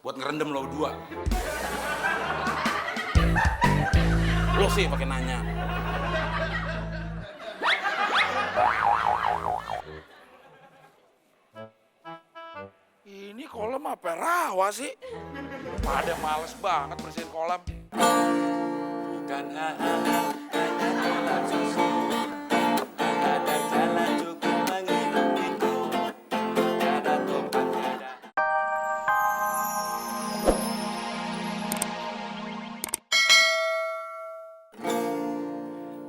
buat ngerendam lo berdua. Lo sih pakai nanya. Ini kolam apa rawa sih? Pada males banget bersihin kolam. Bukan hanya kolam susu, ada jalan cukup menghidupiku. Tiada topan, tiada.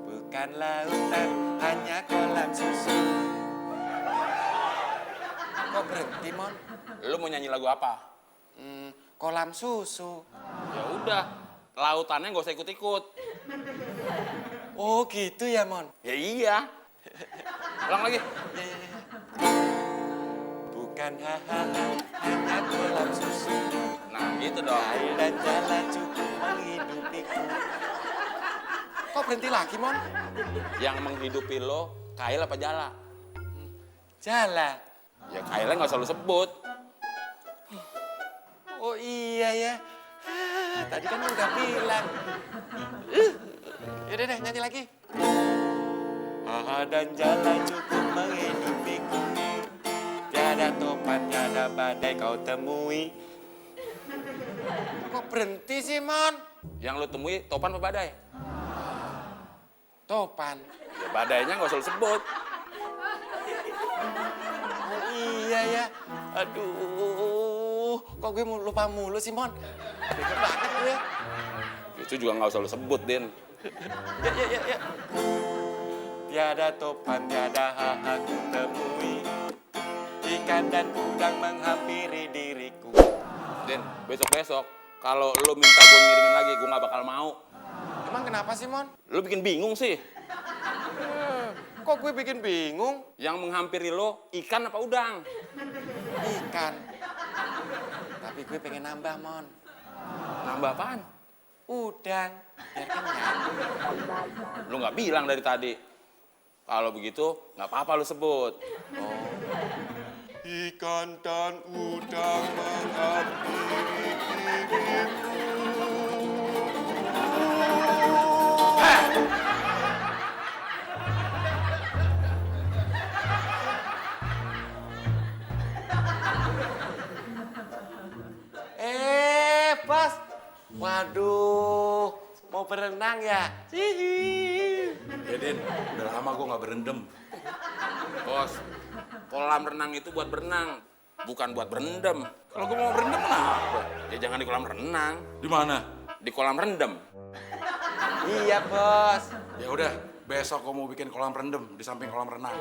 Bukan lautan, hanya kolam susu. Kok berhenti, Mon? Lo mau nyanyi lagu apa? Kolam susu. Ya udah, lautannya nggak usah ikut-ikut. Oh gitu ya, Mon? Ya iya. Ulang lagi. Bukan hanya kolam susu. Nah gitu dong. Air dan jalan cukup menghidupiku. Kok berhenti lagi, Mon? Yang menghidupi lo, Kail apa Jala? Jala. Ya Kailnya nggak usah lo sebut. Oh iya ya. Tadi kan udah bilang. Yaudah deh, nyanyi lagi. Dan jalan cukup menghidupiku. Tiada topan, tiada badai kau temui. Kok berhenti sih, Mon? Yang lo temui topan apa badai? Topan. Ya badainya nggak usah lo sebut. Oh iya ya. Aduh, kok gue lupa mulu sih, Mon? Bego banget gue. Itu juga nggak usah lo sebut, Din. Ya. Tiada topan, tiada aku temui. Ikan dan udang menghampiri diriku. Din, besok-besok kalau lo minta gue ngiringin lagi, gue nggak bakal mau. Emang kenapa sih, Mon? Lo bikin bingung sih. Kok gue bikin bingung? Yang menghampiri lo ikan apa udang? Ikan. Tapi gue pengen nambah, Mon. Nambah apaan? Udang. Biar kenyang. Lo nggak bilang dari tadi. Kalau begitu nggak apa-apa lo sebut. Oh. Ikan dan udang menghampiri diriku. Bos. Waduh, mau berenang ya? Ya Din, udah lama gue nggak berendam. Bos, kolam renang itu buat berenang, bukan buat berendam. Kalau gue mau berendam kenapa? Ya jangan di kolam renang. Di mana? Di kolam rendam. Iya, Bos. Ya udah, besok gue mau bikin kolam rendam di samping kolam renang.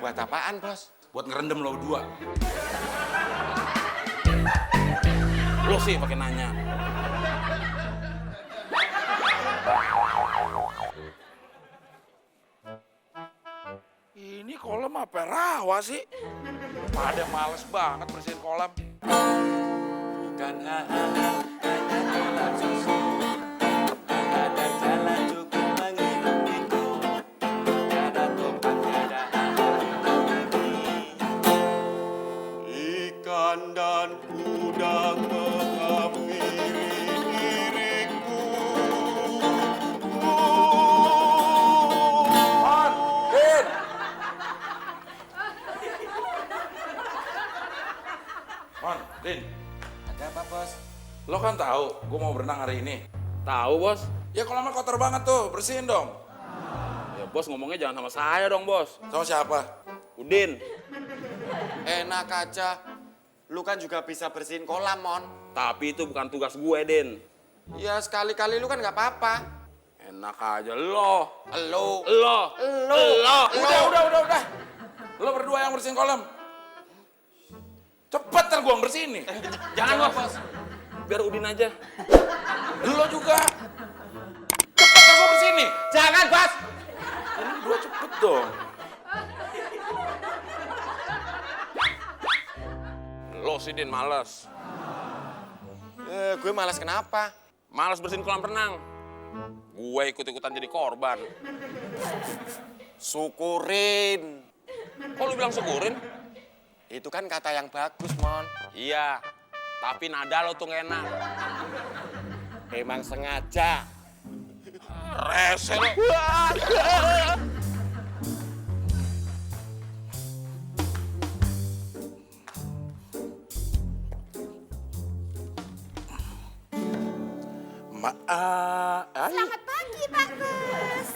Buat apaan, Bos? Buat ngerendam lo berdua. Lo sih pakai nanya. Ini kolam apa rawa sih? Pada males banget bersihin kolam. Bukan hanya kolam susu. Ada jalan cukup menghidupiku. Tiada topan, tiada lagi. Ikan dan udang menghampiri diriku. Din! Mon, Din, Ada apa, Bos? lo kan tahu gue mau berenang hari ini. Tahu, Bos. Ya kolamnya kotor banget tuh, bersihin dong. Ya, Bos ngomongnya jangan sama saya dong, Bos. Sama siapa? Udin. Enak aja. Lu kan juga bisa bersihin kolam, Mon. Tapi itu bukan tugas gue, Din. Ya sekali-kali lu kan nggak apa-apa. Enak aja lo. Elo. Lo. Lo. Udah. Lo berdua yang bersihin kolam. Cepet ntar gue yang bersihin nih. Jangan, Bos. Biar Udin aja. Lo juga. Cepet ntar gue bersihin nih. Jangan, Bos. Ini berdua cepet dong. Lo sih Din males. Gue malas kenapa? Males bersihin kolam renang. Gue ikut-ikutan jadi korban. Syukurin. Kok lu bilang syukurin? Itu kan kata yang bagus, Mon. Iya. Tapi nada lo tuh nggak enak. Emang sengaja. Rese lo. Selamat pagi, Pak Bos.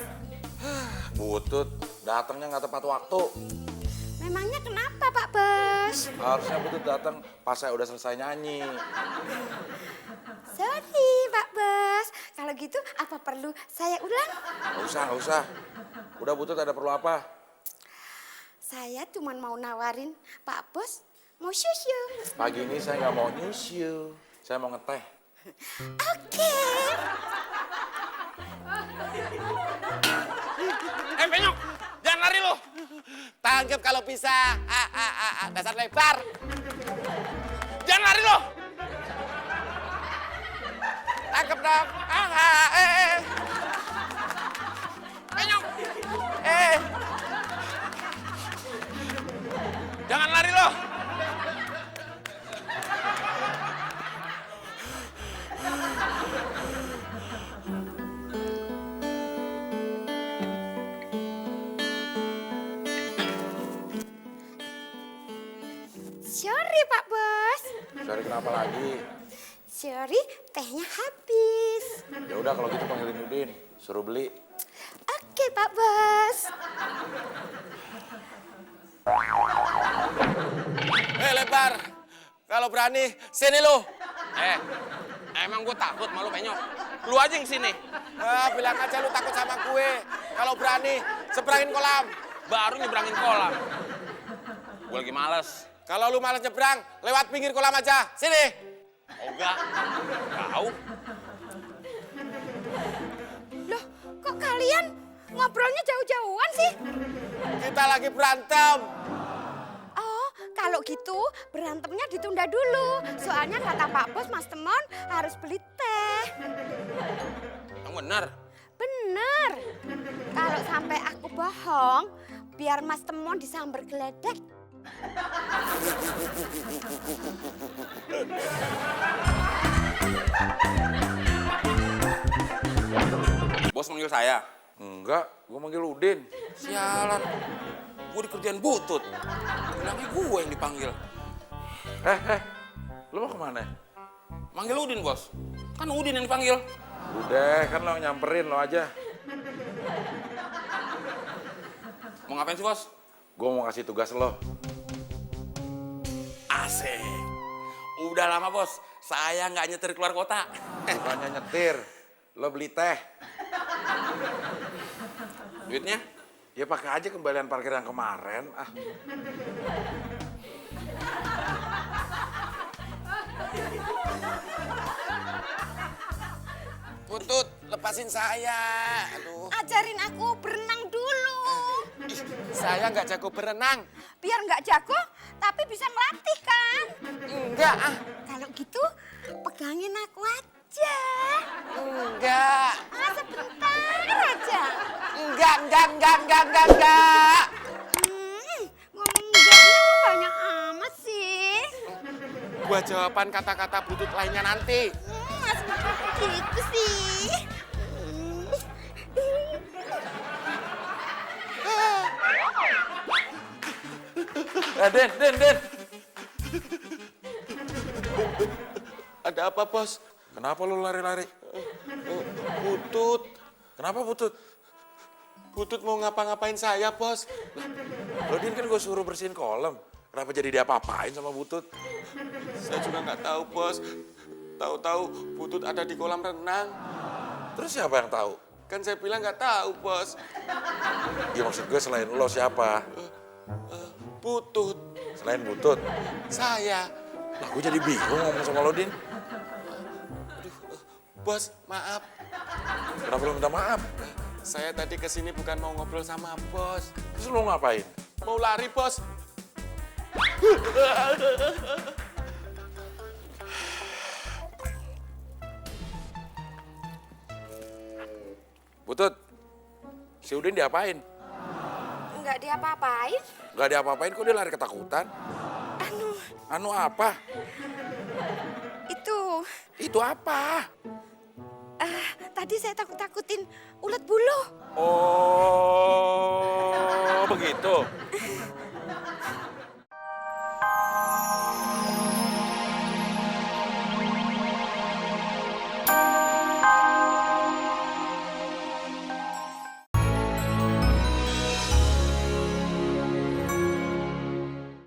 Butut, datangnya nggak tepat waktu. Memangnya kenapa, Pak Bos? Harusnya Butut datang pas saya udah selesai nyanyi. Sorry, Pak Bos. Kalau gitu, apa perlu saya ulang? Nggak usah. Udah Butut, ada perlu apa? Saya cuma mau nawarin Pak Bos mau susu. Pagi ini saya nggak mau nyusu. Saya mau ngeteh. Oke. Penyok, jangan lari lo. Tangkep kalau bisa. Dasar lebar. Jangan lari lo. Tangkep dong. Penyok. Jangan lari lo. Sorry, Pak Bos. Sorry kenapa lagi? Sorry, tehnya habis. Ya udah kalau gitu panggilin Udin, suruh beli. Oke, Pak Bos. Lebar. Kalau berani, sini lu. Emang gue takut malu Penyok. Lu aja yang sini. Bilang aja lu takut sama gue. Kalau berani, seberangin kolam. Baru nyebrangin kolam. Gue lagi males. Kalau lu malas nyebrang, lewat pinggir kolam aja. Sini. Ogah. Jauh. Loh, kok kalian ngobrolnya jauh-jauhan sih? Kita lagi berantem. Oh, kalau gitu berantemnya ditunda dulu. Soalnya kata Pak Bos, Mas Temon harus beli teh. Yang bener. Bener. Kalau sampai aku bohong, biar Mas Temon disamber geledek. Bos manggil saya. Enggak, gue manggil Udin. Sialan. Gue dikerjain Butut. Bilangnya gue yang dipanggil. Lu mau kemana? Manggil Udin, Bos. Kan Udin yang dipanggil. Udah, kan lo nyamperin lo aja. Mau ngapain sih, Bos? Gue mau kasih tugas lo. Asik. Udah lama, Bos. Saya nggak nyetir keluar kota. Bukannya nyetir, lo beli teh. Duitnya? Ya pakai aja kembalian parkir yang kemarin. Butut, lepasin saya. Aduh, Ajarin aku berenang dulu. saya nggak jago berenang. Biar nggak jago, tapi bisa ngelatih kan? Enggak, Kalau gitu, pegangin aku aja. enggak. Sebentar aja. Enggak. Ngomong enggaknya kok banyak amat sih. Gua jawaban kata-kata butut lainnya nanti. Mas gitu sih. Den. Ada apa, Bos? Kenapa lo lari-lari? Butut. Kenapa Butut? Butut mau ngapa-ngapain saya, Bos? Lo Din kan gue suruh bersihin kolam. Kenapa jadi diapa-apain sama Butut? Saya juga nggak tahu, Bos. Tahu-tahu Butut ada di kolam renang. Terus siapa yang tahu? Kan saya bilang nggak tahu, Bos. Ya maksud gue selain lo siapa? Butut. Selain Butut. Saya. Lah gue jadi bingung ngomong sama lo Din. Bos, maaf. Kenapa lo minta maaf? Saya tadi kesini bukan mau ngobrol sama Bos. Terus lo ngapain? Mau lari, Bos. Butut, si Udin diapain? Enggak diapa-apain. Gak diapa-apain kok dia lari ketakutan? Anu apa? Itu apa? Tadi saya takut-takutin ulat bulu. Oh, begitu.